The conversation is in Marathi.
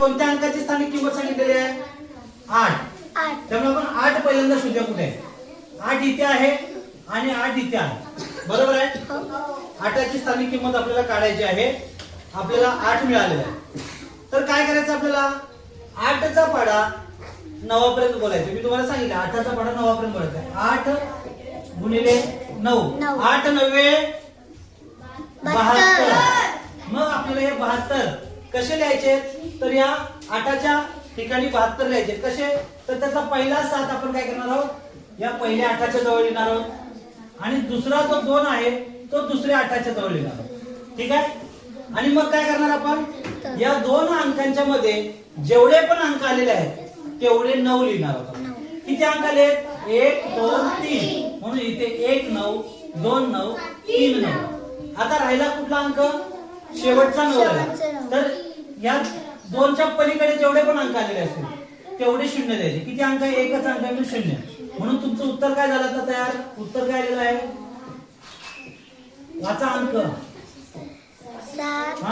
कोणत्या अंकाची स्थानिक किंमत सांगितलेली आहे? 8. त्यामुळे आपण 8 पहिल्यांदा शोधूया. कुठे आहे? 8 इथे आहे आणि 8 इथे आहे. बरोबर आहे? 8ची स्थानिक किंमत आपल्याला काढायची आहे. आपल्याला 8 मिळालेला आहे. तर काय करायचं आपल्याला? 8चा पाढा 9 पर्यंत बोलायचं. मी तुम्हाला सांगितलं 8चा पाढा 9 पर्यंत बोलायचा. 8 गुणिले 9, 8 9 72. मग आपल्याला हे 72 कसे लिहायचे? तर या 8च्या ठिकाणी 72 लिहायचे. कसे? तर त्याचा पहिला 7 आपण काय करणार आहोत? या पहिल्या 8च्या जवळ लिहिणार आहोत आणि दुसरा जो 2 आहे तो दुसऱ्या 8च्या जवळ लिहिणार आहोत. ठीक आहे? आणि मग काय करणार आपण? या 2 अंकांच्या मध्ये जेवढे पण अंक आलेले आहेत तेवढे 9 लिहिणार आहोत. किती अंक आले? 1 2 3. म्हणून इथे 1 9 2 9 3 9. आता राहिला कुठला अंक? शेवटचा 9 राहिला. तर या 2च्या पलीकडे जेवढे पण अंक आलेले असतील तेवढे शून्य द्यायचे. किती अंक आहे? एकच अंक आहे, 0. म्हणून तुमचं उत्तर काय झालं आता तयार? उत्तर काय आलेलं आहे? वाचा अंक.